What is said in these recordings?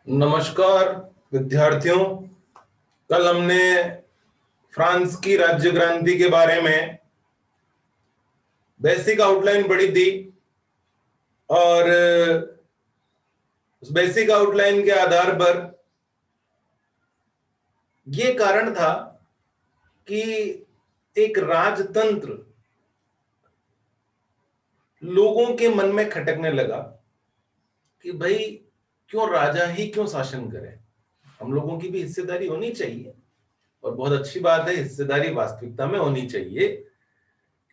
नमस्कार विद्यार्थियों। कल हमने फ्रांस की राज्य क्रांति के बारे में बेसिक आउटलाइन पढ़ी थी और उस बेसिक आउटलाइन के आधार पर यह कारण था कि एक राजतंत्र लोगों के मन में खटकने लगा कि भाई क्यों राजा ही क्यों शासन करे, हम लोगों की भी हिस्सेदारी होनी चाहिए। और बहुत अच्छी बात है, हिस्सेदारी वास्तविकता में होनी चाहिए,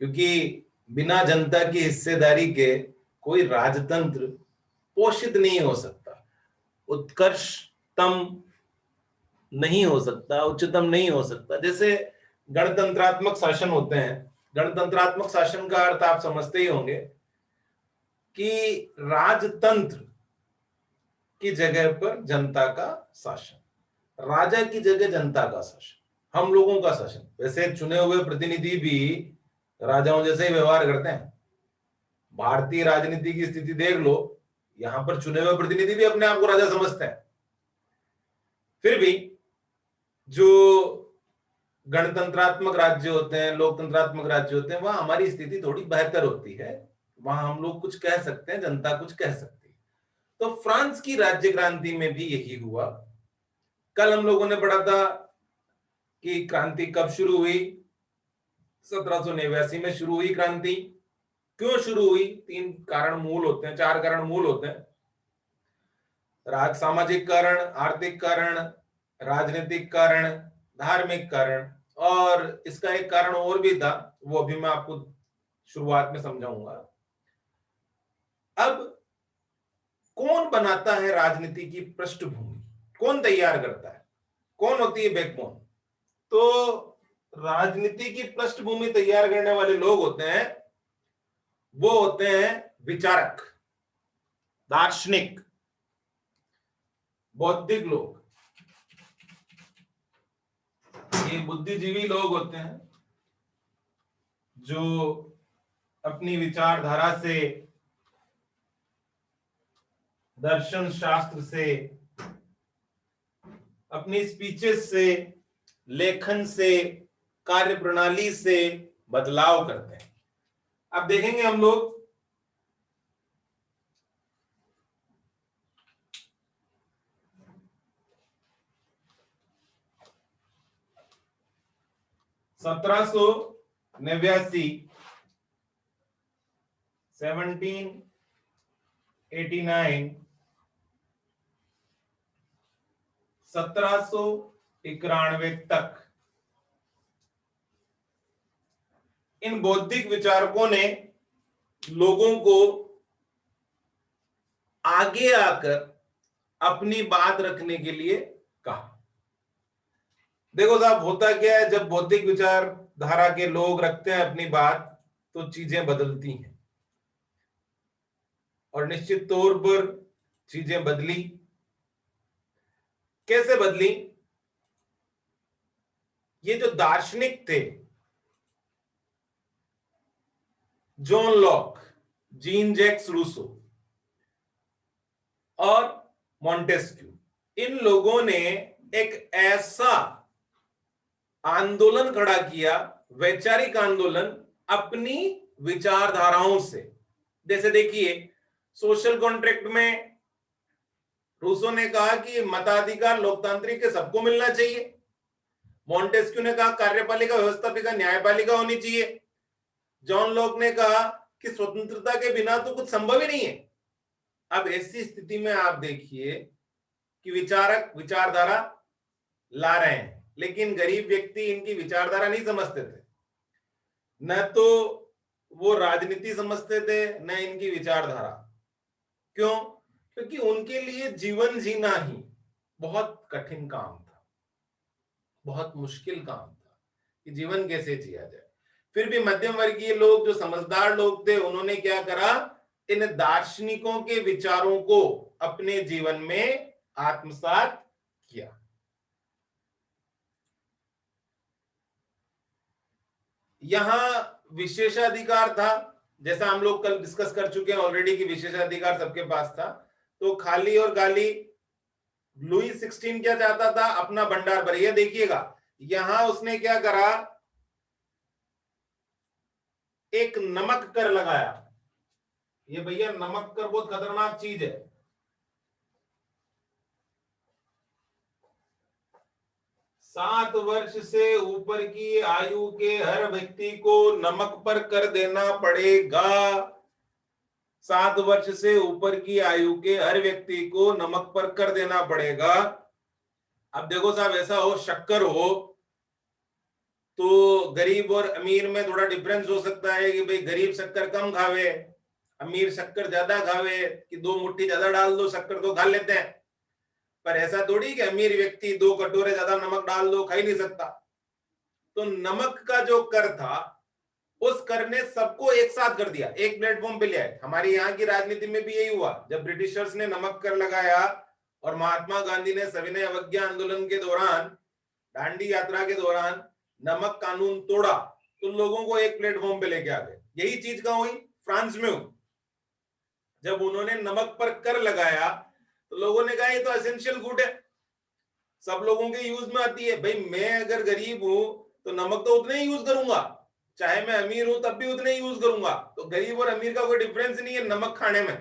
क्योंकि बिना जनता की हिस्सेदारी के कोई राजतंत्र पोषित नहीं हो सकता, उत्कर्षतम नहीं हो सकता, उच्चतम नहीं हो सकता। जैसे गणतंत्रात्मक शासन होते हैं, गणतंत्रात्मक शासन का अर्थ आप समझते ही होंगे कि राजतंत्र की जगह पर जनता का शासन, राजा की जगह जनता का शासन, हम लोगों का शासन। वैसे चुने हुए प्रतिनिधि भी राजाओं जैसे ही व्यवहार करते हैं। भारतीय राजनीति की स्थिति देख लो, यहां पर चुने हुए प्रतिनिधि भी अपने आप को राजा समझते हैं। फिर भी जो गणतंत्रात्मक राज्य होते हैं, लोकतंत्रात्मक राज्य होते हैं, वहां हमारी स्थिति थोड़ी बेहतर होती है। वहां हम लोग कुछ कह सकते हैं, जनता कुछ कह सकती है। तो फ्रांस की राज्य क्रांति में भी यही हुआ। कल हम लोगों ने पढ़ा था कि क्रांति कब शुरू हुई। 1789 में शुरू हुई क्रांति। क्यों शुरू हुई? तीन कारण मूल होते हैं, चार कारण मूल होते हैं। सामाजिक कारण, आर्थिक कारण, राजनीतिक कारण, धार्मिक कारण, और इसका एक कारण और भी था, वो अभी मैं आपको शुरुआत में समझाऊंगा। अब कौन बनाता है राजनीति की पृष्ठभूमि, कौन तैयार करता है, कौन होती है बैकबोन? तो राजनीति की पृष्ठभूमि तैयार करने वाले लोग होते हैं, वो होते हैं विचारक, दार्शनिक, बौद्धिक लोग। ये बुद्धिजीवी लोग होते हैं जो अपनी विचारधारा से, दर्शन शास्त्र से, अपनी स्पीचेस से, लेखन से, कार्य प्रणाली से बदलाव करते हैं। अब देखेंगे हम लोग 1789, 1789, 1791 तक इन बौद्धिक विचारकों ने लोगों को आगे आकर अपनी बात रखने के लिए कहा। देखो साहब, होता क्या है, जब बौद्धिक विचारधारा के लोग रखते हैं अपनी बात, तो चीजें बदलती हैं। और निश्चित तौर पर चीजें बदली। कैसे बदली? ये जो दार्शनिक थे, John Locke, Jean Jacques Rousseau और मॉन्टेस्क्यू, इन लोगों ने एक ऐसा आंदोलन खड़ा किया, वैचारिक आंदोलन, अपनी विचारधाराओं से। जैसे देखिए, सोशल कॉन्ट्रैक्ट में रूसो ने कहा कि मताधिकार लोकतांत्रिक के सबको मिलना चाहिए। मॉन्टेस्क्यू ने कहा कार्यपालिका व्यवस्थापिका न्यायपालिका होनी चाहिए। जॉन लॉक ने कहा कि स्वतंत्रता के बिना तो कुछ संभव ही नहीं है। अब ऐसी स्थिति में आप देखिए कि विचारक विचारधारा ला रहे हैं, लेकिन गरीब व्यक्ति इनकी विचारधारा नहीं समझते थे। न तो वो राजनीति समझते थे, न इनकी विचारधारा। क्यों? क्योंकि उनके लिए जीवन जीना ही बहुत कठिन काम था, बहुत मुश्किल काम था कि जीवन कैसे जिया जाए। फिर भी मध्यम वर्गीय लोग, जो समझदार लोग थे, उन्होंने क्या करा? इन दार्शनिकों के विचारों को अपने जीवन में आत्मसात किया। यहां विशेषाधिकार था, जैसा हम लोग कल डिस्कस कर चुके हैं ऑलरेडी कि विशेषाधिकार सबके पास था। तो खाली और गाली लुई 16 क्या चाहता था? अपना भंडार भरिए। देखिएगा यहां उसने क्या करा, एक नमक कर लगाया। ये भैया नमक कर बहुत खतरनाक चीज है। सात वर्ष से ऊपर की आयु के हर व्यक्ति को नमक पर कर देना पड़ेगा। 7 वर्ष से ऊपर की आयु के हर व्यक्ति को नमक पर कर देना पड़ेगा। अब देखो साहब, ऐसा हो शक्कर हो तो गरीब और अमीर में थोड़ा डिफरेंस हो सकता है कि भाई गरीब शक्कर कम खावे, अमीर शक्कर ज्यादा खावे, कि 2 मुट्ठी ज्यादा डाल दो शक्कर तो खा लेते हैं। पर ऐसा थोड़ी कि अमीर व्यक्ति 2 कटोरे ज्यादा नमक डाल दो खा ही नहीं सकता। तो नमक का जो कर था, उस कर ने सबको एक साथ कर दिया, एक प्लेटफॉर्म पे ले आए। हमारे यहाँ की राजनीति में भी यही हुआ, जब ब्रिटिशर्स ने नमक कर लगाया और महात्मा गांधी ने सविनय अवज्ञा आंदोलन के दौरान, दांडी यात्रा के दौरान नमक कानून तोड़ा, तो लोगों को एक प्लेटफॉर्म पे लेके आ गए। यही चीज कहां हुई? फ्रांस में हुई। जब उन्होंने नमक पर कर लगाया तो लोगों ने कहा ये तो एसेंशियल गुड है, सब लोगों के यूज में आती है। भाई मैं अगर गरीब हूं तो नमक तो उतना ही यूज करूंगा, चाहे मैं अमीर हूं तब भी उतना ही यूज करूंगा। तो गरीब और अमीर का कोई डिफरेंस नहीं है नमक खाने में।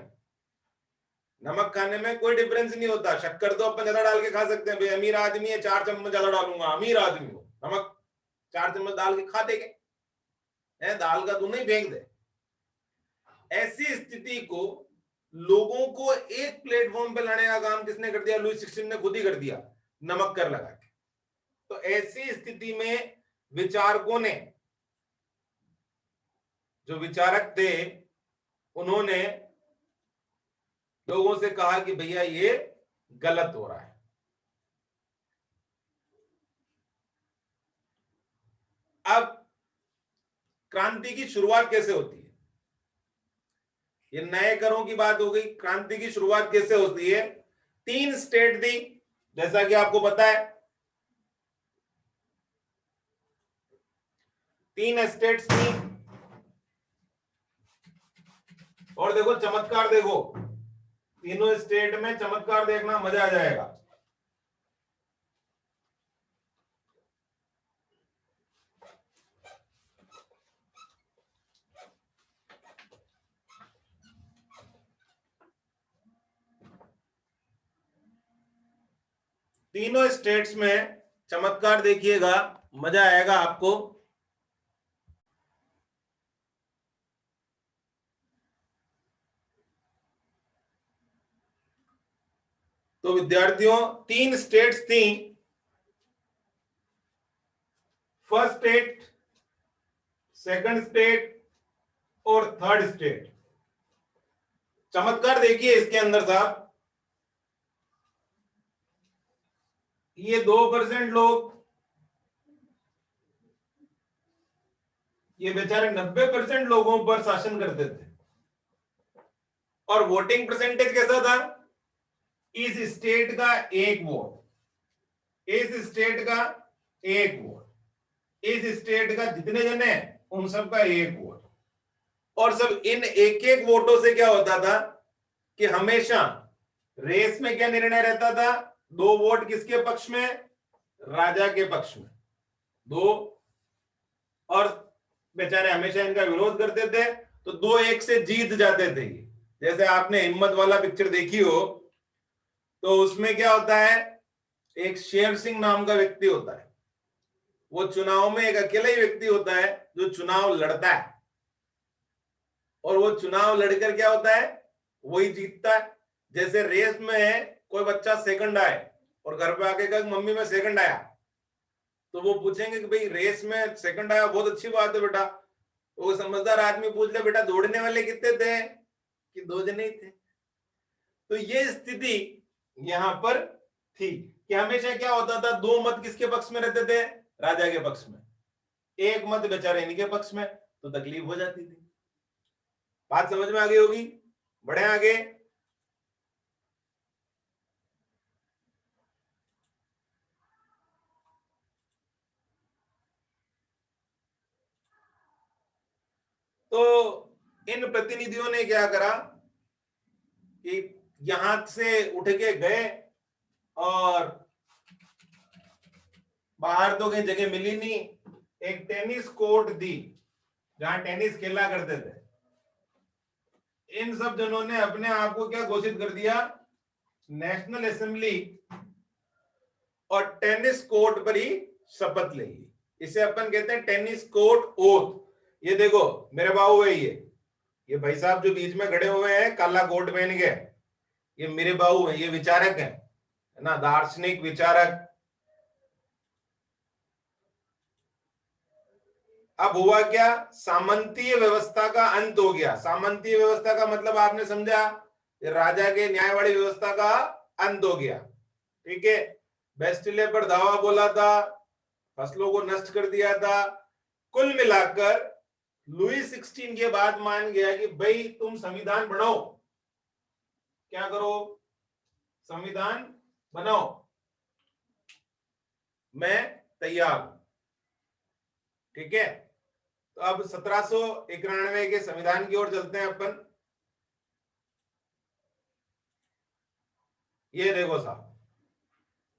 नमक खाने में कोई डिफरेंस नहीं होता। शक्कर तो अपन ज्यादा डाल के खा सकते हैं, भाई अमीर आदमी है 4 चम्मच ज्यादा डालूंगा, अमीर आदमी हो, नमक 4 चम्मच डाल के खा देंगे, दाल का दूध नहीं फेंक दे। ऐसी स्थिति को, लोगों को एक प्लेटफॉर्म पे लाने का काम किसने कर दिया? लुई 16 ने खुद ही कर दिया, नमक कर लगा के। तो ऐसी स्थिति में विचारकों ने, जो विचारक थे, उन्होंने लोगों से कहा कि भैया ये गलत हो रहा है। अब क्रांति की शुरुआत कैसे होती है? ये नए करों की बात हो गई, क्रांति की शुरुआत कैसे होती है? 3 स्टेट थी, जैसा कि आपको पता है, 3 स्टेट्स थी। और देखो चमत्कार, देखो तीनों स्टेट में चमत्कार देखना, मजा आ जाएगा। तीनों स्टेट्स में चमत्कार देखिएगा, मजा आएगा आपको। तो विद्यार्थियों 3 स्टेट्स थी, फर्स्ट स्टेट, सेकंड स्टेट और थर्ड स्टेट। चमत्कार देखिए इसके अंदर साहब, ये 2% लोग, ये बेचारे 90% लोगों पर शासन करते थे। और वोटिंग परसेंटेज कैसा था? इस स्टेट का 1 वोट, इस स्टेट का 1 वोट, इस स्टेट का जितने जने उन सब का 1 वोट। और सब इन एक एक वोटों से क्या होता था कि हमेशा रेस में क्या निर्णय रहता था? 2 वोट किसके पक्ष में? राजा के पक्ष में 2। और बेचारे हमेशा इनका विरोध करते थे, तो 2-1 से जीत जाते थे। जैसे आपने हिम्मत वाला पिक्चर देखी हो, तो उसमें क्या होता है, एक शेर सिंह नाम का व्यक्ति होता है, वो चुनाव में एक अकेला ही व्यक्ति होता है जो चुनाव लड़ता है, और वो चुनाव लड़कर क्या होता है, वही जीतता है। जैसे रेस में है, कोई बच्चा सेकंड आए और घर पे आके कहा मम्मी मैं सेकंड आया, तो वो पूछेंगे कि भाई रेस में सेकंड आया, बहुत अच्छी बात है बेटा। वो समझदार आदमी पूछ ले बेटा दौड़ने वाले कितने थे? कि 2 जने ही थे। तो ये स्थिति यहां पर थी कि हमेशा क्या होता था, 2 मत किसके पक्ष में रहते थे? राजा के पक्ष में, 1 मत बेचारे इनके पक्ष में, तो तकलीफ हो जाती थी। बात समझ में आ गई होगी? बढ़े आगे। तो इन प्रतिनिधियों ने क्या करा कि यहां से उठ के गए और बाहर तो कहीं जगह मिली नहीं, एक टेनिस कोर्ट दी जहां टेनिस खेला करते थे। इन सब जनों ने अपने आप को क्या घोषित कर दिया, नेशनल असेंबली और टेनिस कोर्ट पर ही शपथ ले ली। इसे अपन कहते हैं टेनिस कोर्ट ओथ। ये देखो मेरे बाबू है, ये भाई साहब जो बीच में खड़े हुए हैं काला कोट पहन के, ये मेरे बाबू है, ये विचारक है ना, दार्शनिक विचारक। अब हुआ क्या, सामंतीय व्यवस्था का अंत हो गया। सामंतीय व्यवस्था का मतलब आपने समझा, राजा के न्यायवाड़ी व्यवस्था का अंत हो गया। ठीक है, बेस्टिले पर धावा बोला था, फसलों को नष्ट कर दिया था। कुल मिलाकर लुई 16 के बाद मान गया कि भाई तुम संविधान बनाओ, क्या करो, संविधान बनाओ, मैं तैयार हूं। ठीक है, तो अब 1791 के संविधान की ओर चलते हैं अपन। ये देखो साहब,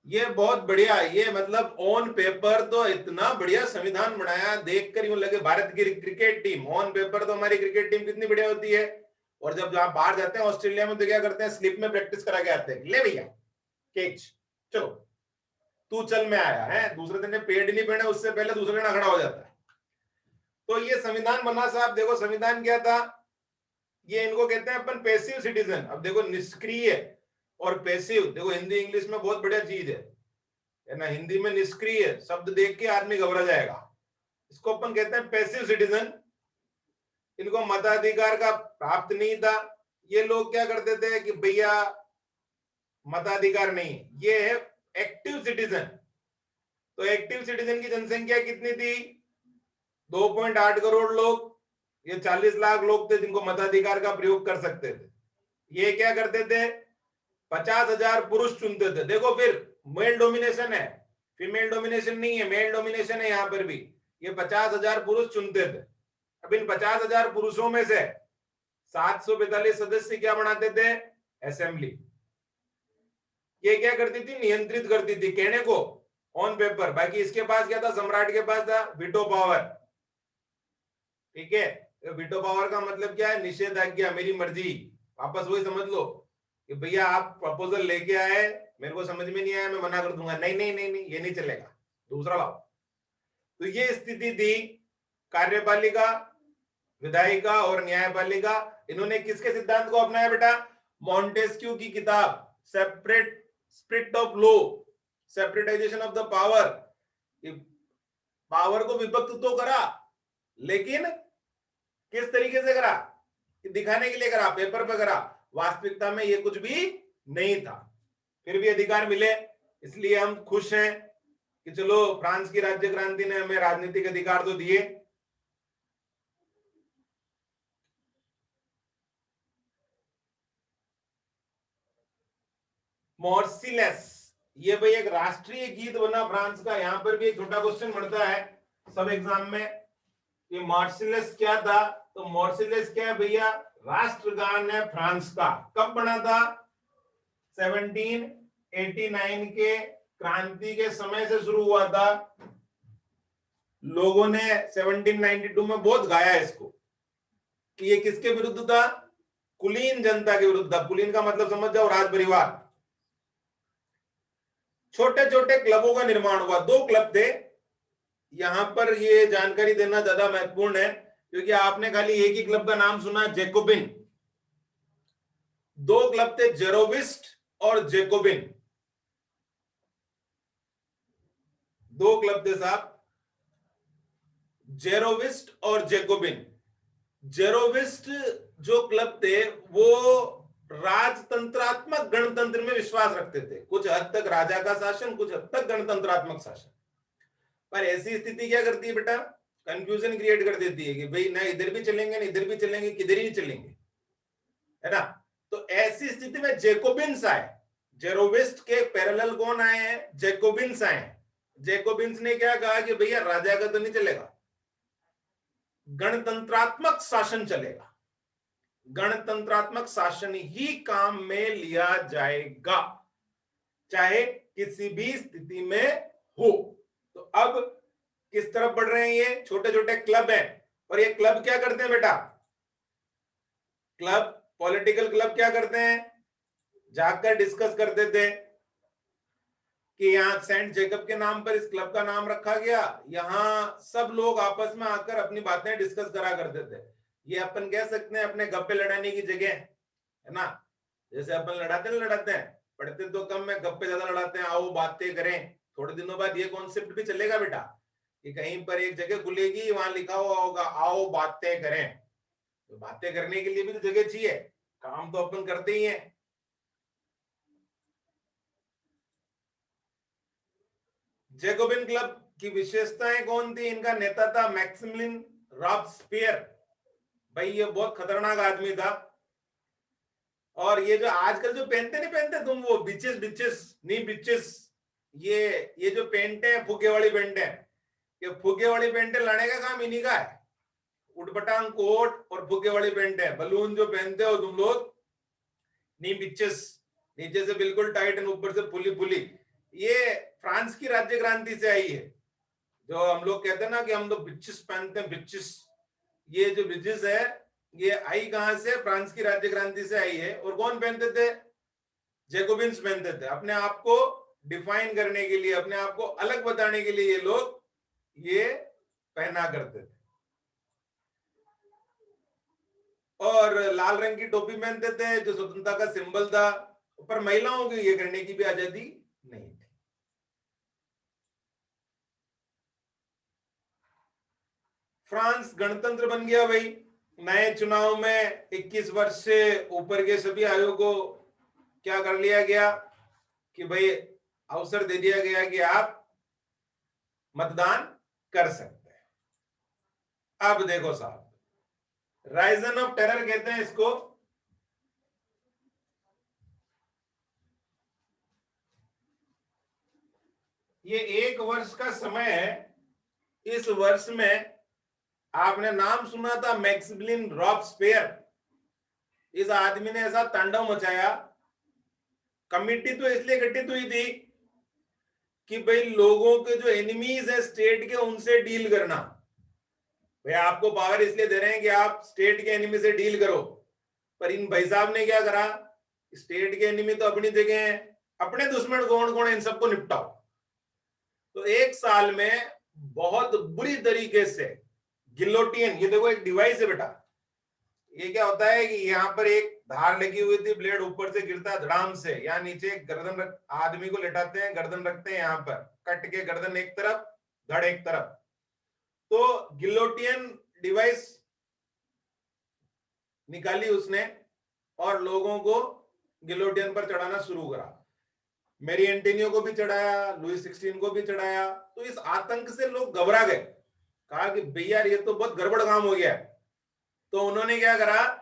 ये बहुत बढ़िया, ये मतलब ऑन पेपर तो इतना बढ़िया संविधान बनाया, देखकर यूं लगे भारत की क्रिकेट टीम। ऑन पेपर तो हमारी क्रिकेट टीम कितनी बढ़िया होती है, और जब जहां बाहर जाते हैं ऑस्ट्रेलिया में तो क्या करते हैं, स्लिप में प्रैक्टिस करा के आते हैं, ले भैया कैच, चलो तू चल में आया है। दूसरे दिन में पेड नहीं पहने उससे पहले दूसरे दिन खड़ा हो जाता है। तो ये संविधान बना साहब, देखो संविधान क्या था, ये इनको कहते हैं अपन पैसिव सिटीजन। अब देखो निष्क्रिय और पैसिव, देखो हिंदी इंग्लिश में बहुत बढ़िया चीज है ना। हिंदी में निष्क्रिय शब्द देख के आदमी घबरा जाएगा, इसको अपन कहते हैं पैसिव सिटीजन। इनको मताधिकार का प्राप्त नहीं था। ये लोग क्या करते थे कि भैया मताधिकार नहीं, ये है एक्टिव सिटीजन। तो एक्टिव सिटीजन की जनसंख्या कितनी थी, 2.8 करोड़ लोग। ये 40 लाख लोग थे जिनको मताधिकार का प्रयोग कर सकते थे। ये क्या करते थे, 50,000 पुरुष चुनते थे। देखो फिर मेल डोमिनेशन है, फीमेल डोमिनेशन नहीं है, मेल डोमिनेशन है यहां पर भी। ये 50,000 पुरुष चुनते थे। अब इन 50,000 पुरुषों में से 745 सदस्य क्या बनाते थे, असेंबली। ये क्या करती थी, नियंत्रित करती थी, कहने को ऑन पेपर। बाकी इसके पास क्या था, सम्राट के पास था वीटो पावर। ठीक है, वीटो पावर का मतलब क्या है, निषेधाज्ञा, मेरी मर्जी। वापस वही समझ लो कि भैया आप प्रपोजल लेके आए, मेरे को समझ में नहीं आया, मैं मना कर दूंगा, नहीं नहीं नहीं नहीं, ये नहीं चलेगा, दूसरा लाओ। तो ये स्थिति थी कार्यपालिका, विधायिका और न्यायपालिका। इन्होंने किसके सिद्धांत को अपनाया बेटा, मॉन्टेस्क्यू की किताब separate spirit of law, separatization of the power. Power को विभक्त तो करा, लेकिन किस तरीके से करा, दिखाने के लिए करा, पेपर पे करा, वास्तविकता में ये कुछ भी नहीं था। फिर भी अधिकार मिले, इसलिए हम खुश हैं कि चलो फ्रांस की राज्य क्रांति ने हमें राजनीतिक अधिकार तो दिए। मॉर्सिलेस, ये भाई एक राष्ट्रीय गीत बना फ्रांस का। यहां पर भी एक छोटा क्वेश्चन बनता है सब एग्जाम में, ये मॉर्सिलेस क्या था। तो मॉर्सिलेस क्या है भैया, राष्ट्रगान है फ्रांस का। कब बना था, 1789 के क्रांति के समय से शुरू हुआ था। लोगों ने 1792 में बहुत गाया इसको कि ये किसके विरुद्ध था, कुलीन जनता के विरुद्ध था। कुलीन का मतलब समझ जाओ, राज परिवार। छोटे छोटे क्लबों का निर्माण हुआ, 2 क्लब थे। यहां पर ये जानकारी देना ज्यादा महत्वपूर्ण है क्योंकि आपने खाली एक ही क्लब का नाम सुना, जैकोबिन। 2 क्लब थे, जेरोविस्ट और जैकोबिन। 2 क्लब थे साहब, जेरोविस्ट और जैकोबिन। जेरोविस्ट जो क्लब थे वो राजतंत्रात्मक गणतंत्र में विश्वास रखते थे। कुछ हद तक राजा का शासन, कुछ हद तक गणतंत्रात्मक शासन। पर ऐसी स्थिति क्या करती है बेटा, कंफ्यूजन क्रिएट कर देती है कि भाई ना इधर भी चलेंगे ना इधर भी चलेंगे, किधर ही नहीं चलेंगे, है ना। तो ऐसी स्थिति में जैकोबिन्स आए। जेरोविस्ट के पैरेलल कौन आए हैं, जैकोबिन्स आए। जैकोबिन्स ने क्या कहा कि भैया राजा का तो नहीं चलेगा, गणतंत्रात्मक शासन चलेगा, गणतंत्रात्मक शासन ही काम में लिया जाएगा। चाहे किसी भी स्थिति में हो। तो अब किस तरफ बढ़ रहे हैं? ये छोटे छोटे क्लब हैं, और ये क्लब क्या करते हैं बेटा? क्लब, पॉलिटिकल क्लब क्या करते हैं? जाकर डिस्कस करते थे कि यहाँ सेंट जेकब के नाम पर इस क्लब का नाम रखा गया, यहाँ सब लोग आपस में आकर अपनी बातें डिस्कस करा करते थे। ये अपन कह सकते हैं अपने गप्पे लड़ाने की जगह, है ना? जैसे अपन लड़ाते हैं, पढ़ते तो कम है, गप्पे ज्यादा लड़ाते हैं, आओ बातें करें। थोड़े दिनों बाद ये कॉन्सेप्ट भी चलेगा बेटा, कि कहीं पर एक जगह खुलेगी, वहां लिखा हुआ होगा आओ बातें करें। तो बातें करने के लिए भी तो जगह चाहिए, काम तो अपन करते ही हैं। जैकोबिन क्लब की विशेषताएं कौन थी? इनका नेता था मैक्सिमिलियन रॉबस्पियर। भाई ये बहुत खतरनाक आदमी था। और ये जो आजकल जो पहनते नहीं पहनते तुम, वो बिचेस बिचेस नहीं बिचेस, ये जो पेंट है, फुगे वाली पेंट है, ये फुगे वाली पेंट लाने का काम इन्हीं का है। उटपटांग कोट और फुगे वाली पेंट है, बलून जो पहनते हो तुम लोग, नी बिचेस, नीचे से बिल्कुल टाइट और ऊपर से फुली फुली। ये फ्रांस की राज्य क्रांति से आई है। जो हम लोग कहते हैं ना कि हम तो बिचेस पहनते हैं, बिचेस, ये जो बिचेस है ये आई कहां से? फ्रांस की राज्य क्रांति से आई है। और कौन पहनते थे? जैकोबिन्स पहनते थे। अपने आप को डिफाइन करने के लिए, अपने आप को अलग बताने के लिए ये लोग ये पहना करते थे। और लाल रंग की टोपी पहनते थे जो स्वतंत्रता का सिंबल था। पर महिलाओं को ये करने की भी आजादी नहीं थी। फ्रांस गणतंत्र बन गया भाई। नए चुनाव में 21 वर्ष से ऊपर के सभी आयु को क्या कर लिया गया कि भाई अवसर दे दिया गया कि आप मतदान कर सकते हैं। अब देखो साहब, राइजन ऑफ टेरर कहते हैं इसको। ये 1 वर्ष का समय है। इस वर्ष में आपने नाम सुना था मैक्सिमिलियन रॉबस्पियर। इस आदमी ने ऐसा तांडव मचाया। कमिटी तो इसलिए गठित हुई थी कि भाई लोगों के जो एनिमीज है स्टेट के, उनसे डील करना। भाई आपको पावर इसलिए दे रहे हैं कि आप स्टेट के एनिमी से डील करो। पर इन भाई साहब ने क्या करा? स्टेट के एनिमी तो अपनी जगह है, अपने दुश्मन कौन कौन है इन सबको निपटाओ। तो 1 साल में बहुत बुरी तरीके से गिलोटियन, ये देखो एक डिवाइस है बेटा। ये क्या होता है कि यहाँ पर एक धार लगी हुई थी, ब्लेड ऊपर से गिरता है धड़ाम से, यहाँ नीचे गर्दन आदमी को लेटाते हैं, गर्दन रखते हैं यहाँ पर, कट के गर्दन एक तरफ, धड़ एक तरफ। तो गिलोटियन डिवाइस निकाली उसने और लोगों को गिलोटियन पर चढ़ाना शुरू करा। मेरी एंटोनियो को भी चढ़ाया, लुई 16 को भी चढ़ाया। तो इस आतंक से लोग घबरा गए, कहा कि भैया ये तो बहुत गड़बड़ काम हो गया है। तो उन्होंने क्या करा?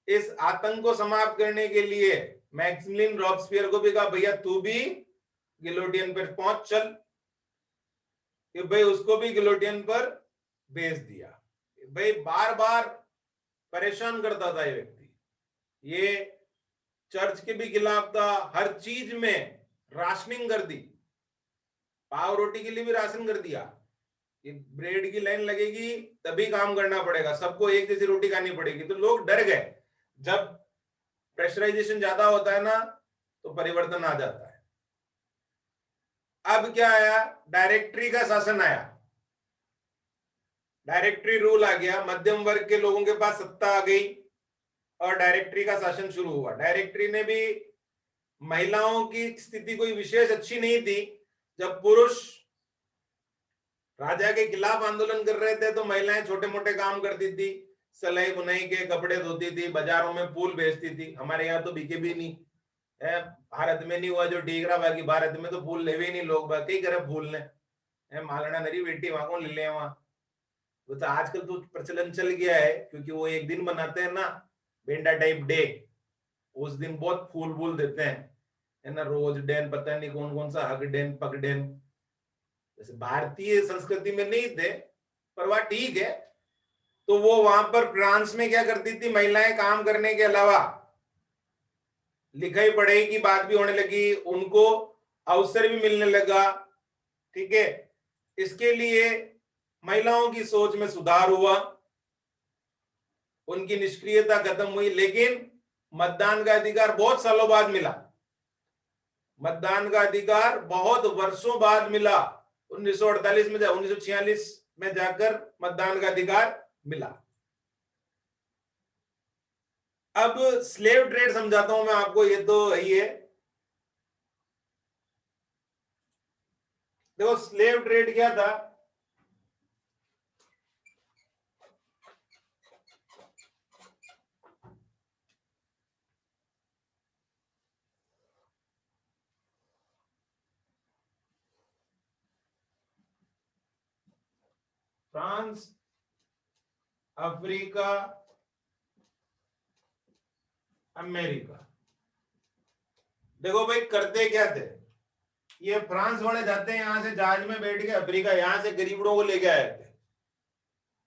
इस आतंक को समाप्त करने के लिए मैक्सिमिलियन रॉबस्पियर को भी कहा भैया तू भी गिलोटियन पर पहुंच चल, कि भाई उसको भी गिलोटियन पर भेज दिया। भाई बार बार परेशान करता था ये व्यक्ति। ये चर्च के भी खिलाफ था, हर चीज में राशनिंग कर दी, पाव रोटी के लिए भी राशन कर दिया। ये ब्रेड की लाइन लगेगी तभी काम करना पड़ेगा, सबको एक जैसी रोटी खानी पड़ेगी। तो लोग डर गए। जब प्रेशराइजेशन ज्यादा होता है ना तो परिवर्तन आ जाता है। अब क्या आया? डायरेक्टरी का शासन आया, डायरेक्टरी रूल आ गया। मध्यम वर्ग के लोगों के पास सत्ता आ गई और डायरेक्टरी का शासन शुरू हुआ। डायरेक्टरी ने भी, महिलाओं की स्थिति कोई विशेष अच्छी नहीं थी। जब पुरुष राजा के खिलाफ आंदोलन कर रहे थे तो महिलाएं छोटे मोटे काम करती थी, सिलाई बुनाई के कपड़े धोती थी, बाजारों में फूल बेचती थी। हमारे यहाँ तो बिके भी नहीं है, भारत में नहीं हुआ जो ठीक रहा, बाकी भारत में तो फूल लेवे ही नहीं लोग, बाकी करे फूल ने मालना नरी बेटी वहां कौन ले ले वहां। वो तो आजकल तो प्रचलन चल गया है, क्योंकि वो एक दिन बनाते हैं ना, बेंडा टाइप डे, उस दिन बहुत फूल फूल देते हैं, है ना, रोज डेन, पता नहीं कौन कौन सा, हग डेन, पग डेन। जैसे भारतीय संस्कृति में नहीं थे, पर वह ठीक है। तो वो वहां पर फ्रांस में क्या करती थी महिलाएं? काम करने के अलावा लिखाई पढ़ाई की बात भी होने लगी, उनको अवसर भी मिलने लगा, ठीक है। इसके लिए महिलाओं की सोच में सुधार हुआ, उनकी निष्क्रियता खत्म हुई। लेकिन मतदान का अधिकार बहुत सालों बाद मिला, मतदान का अधिकार बहुत वर्षों बाद मिला। 1948 में 1946 में जाकर मतदान का अधिकार मिला। अब स्लेव ट्रेड समझाता हूं मैं आपको, ये तो यही है। देखो स्लेव ट्रेड क्या था, फ्रांस, अफ्रीका, अमेरिका। देखो भाई करते क्या थे, ये फ्रांस वाले जाते हैं यहां से जहाज में बैठ के अफ्रीका, यहां से गरीबों को लेके आए थे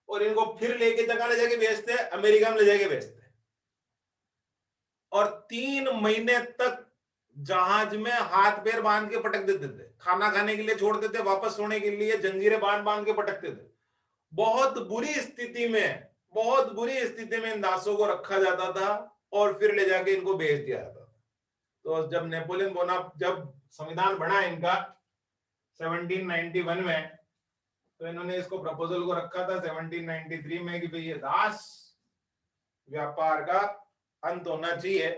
और इनको फिर लेके जगह ले जाके बेचते, अमेरिका में ले जाके बेचते, और 3 महीने तक जहाज में हाथ पैर बांध के पटक देते थे, खाना खाने के लिए छोड़ देते, वापस सोने के लिए जंजीरें बांध बांध के पटकते थे। बहुत बुरी स्थिति में, बहुत बुरी स्थिति में इन दासों को रखा जाता था और फिर ले जाके इनको बेच दिया जाता था। तो जब नेपोलियन बोनापार्ट, जब संविधान बना इनका 1791 में, तो इन्होंने इसको प्रपोजल को रखा था 1793 में कि भाई ये दास व्यापार का अंत होना चाहिए,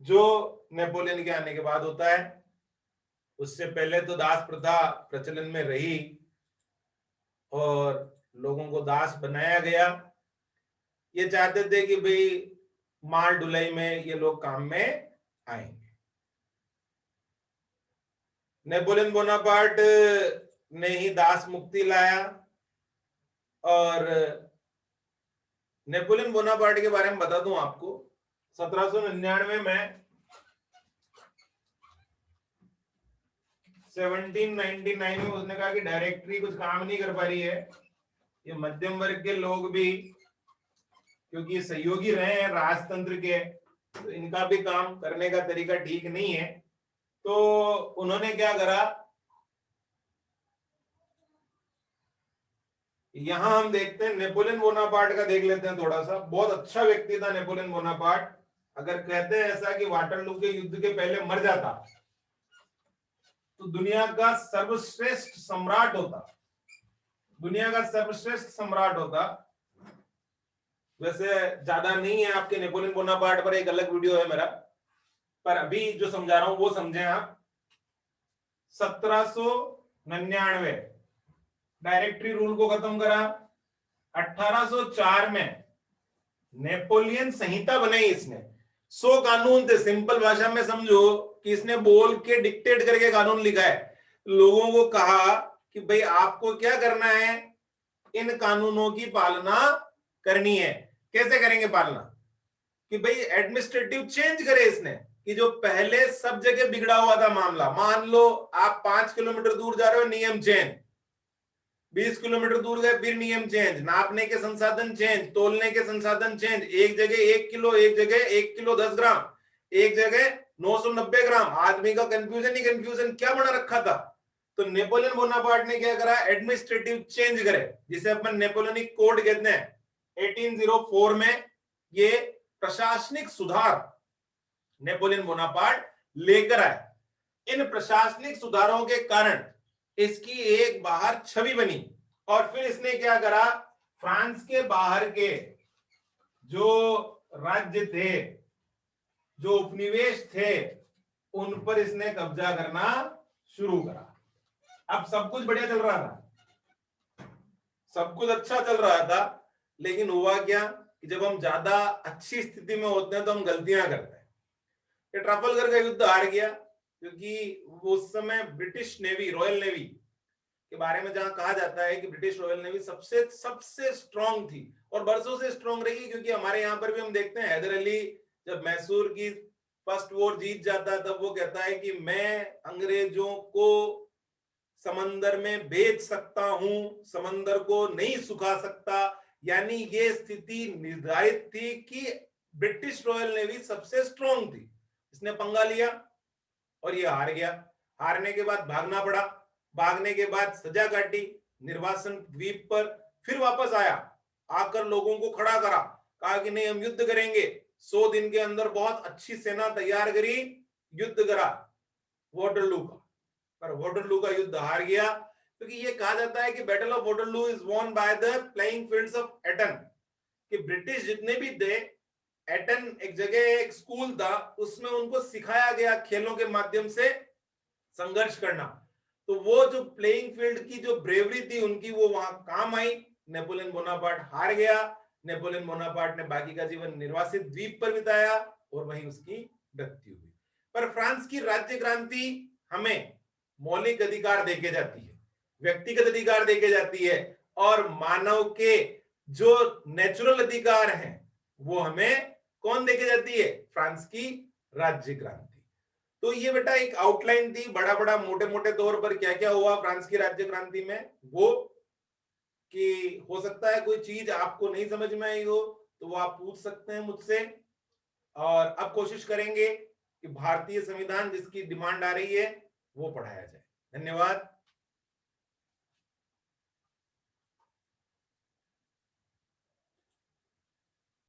जो नेपोलियन के आने के बाद होता है। उससे पहले तो दास प्रथा प्रचलन में रही और लोगों को दास बनाया गया। ये चाहते थे कि भाई माल ढुलाई में ये लोग काम में आएंगे। नेपोलियन बोनापार्ट ने ही दास मुक्ति लाया, और नेपोलियन बोनापार्ट के बारे में बता दूं आपको, 1799 में 1799 में उसने कहा कि डायरेक्टरी कुछ काम नहीं कर पा रही है, ये मध्यम वर्ग के लोग भी, क्योंकि सहयोगी रहे हैं राजतंत्र के, तो इनका भी काम करने का तरीका ठीक नहीं है। तो उन्होंने क्या करा, यहां हम देखते हैं नेपोलियन बोनापार्ट का, देख लेते हैं थोड़ा सा। बहुत अच्छा व्यक्ति था नेपोलियन बोनापार्ट। अगर कहते हैं ऐसा कि वाटरलू के युद्ध के पहले मर जाता तो दुनिया का सर्वश्रेष्ठ सम्राट होता, दुनिया का सर्वश्रेष्ठ सम्राट होता। वैसे ज्यादा नहीं है आपके नेपोलियन बोनापार्ट पर, एक अलग वीडियो है मेरा, पर अभी जो समझा रहा हूं वो समझें आप। 1799 डायरेक्टरी रूल को खत्म करा। 1804 में नेपोलियन संहिता बनाई इसने। 100 कानून थे, सिंपल भाषा में समझो कि इसने बोल के डिक्टेट करके कानून लिखा है। लोगों को कहा कि भाई आपको क्या करना है, इन कानूनों की पालना करनी है। कैसे करेंगे पालना, कि भाई एडमिनिस्ट्रेटिव चेंज करे इसने, कि जो पहले सब जगह बिगड़ा हुआ था मामला, मान लो आप 5 किलोमीटर दूर जा रहे हो, नियम चेंज, 20 किलोमीटर दूर गए फिर नियम चेंज, नापने के संसाधन चेंज, तोलने के संसाधन चेंज, एक जगह 1 किलो, एक जगह 1 किलो 10 ग्राम, एक जगह 990 ग्राम। आदमी का कंफ्यूजन ही कंफ्यूजन, क्या बना रखा था। तो नेपोलियन बोनापार्ट ने क्या करा, एडमिनिस्ट्रेटिव चेंज करे, जिसे अपन नेपोलियनिक कोड कहते हैं। 1804 में ये प्रशासनिक सुधार नेपोलियन बोनापार्ट लेकर आए। इन प्रशासनिक सुधारों के कारण इसकी एक बाहर छवि बनी, और फिर इसने क्या करा, फ्रांस के बाहर के जो राज्य थे, जो उपनिवेश थे, उन पर इसने कब्जा करना शुरू करा। अब सब कुछ बढ़िया चल रहा था, सब कुछ अच्छा चल रहा था, लेकिन हुआ क्या कि जब हम ज्यादा अच्छी स्थिति में होते हैं तो हम गलतियां करते हैं। ये ट्रफलगर का युद्ध हार गया, क्योंकि उस समय ब्रिटिश नेवी, रॉयल नेवी के बारे में जहां कहा जाता है कि ब्रिटिश रॉयल नेवी सबसे स्ट्रांग थी और बरसों से स्ट्रांग रही, क्योंकि हमारे यहाँ पर भी हम देखते हैं हैदर अली जब मैसूर की फर्स्ट वॉर जीत जाता है तब वो कहता है कि मैं अंग्रेजों को समंदर में भेज सकता हूं, समंदर को नहीं सुखा सकता। यानी ये स्थिति निर्धारित थी कि ब्रिटिश रॉयल नेवी सबसे स्ट्रांग थी। इसने पंगा लिया और ये हार गया। हारने के बाद भागना पड़ा, भागने के बाद सजा काटी निर्वासन द्वीप पर, फिर वापस आया, आकर लोगों को खड़ा करा, कहा कि नहीं हम युद्ध करेंगे। 100 दिन के अंदर बहुत अच्छी सेना तैयार करी, युद्ध करा वाटरलू का, पर वाटरलू का युद्ध हार गया, क्योंकि ये कहा जाता है कि battle of Waterloo is won by the playing fields of Eton, कि ब्रिटिश जितने भी थे, एटन एक जगह एक स्कूल था, उसमें उनको सिखाया गया खेलों के माध्यम से संघर्ष करना। तो वो जो प्लेइंग फील्ड की जो ब्रेवरी थी उनकी, वो वहां काम आई। नेपोलियन बोनापार्ट हार गया, नेपोलियन बोनापार्ट ने बाकी का जीवन निर्वासित द्वीप पर बिताया और वहीं उसकी मृत्यु हुई। पर फ्रांस की राज्य क्रांति हमें मौलिक अधिकार देके जाती है, व्यक्तिगत अधिकार देके जाती है, और मानव के जो नेचुरल अधिकार हैं वो हमें कौन देके जाती है? फ्रांस की राज्य क्रांति। तो ये बेटा एक आउटलाइन थी, बड़ा बड़ा मोटे मोटे तौर पर क्या क्या हुआ फ्रांस की राज्य क्रांति में। वो कि हो सकता है कोई चीज आपको नहीं समझ में आई हो तो वो आप पूछ सकते हैं मुझसे, और अब कोशिश करेंगे कि भारतीय संविधान जिसकी डिमांड आ रही है वो पढ़ाया जाए। धन्यवाद।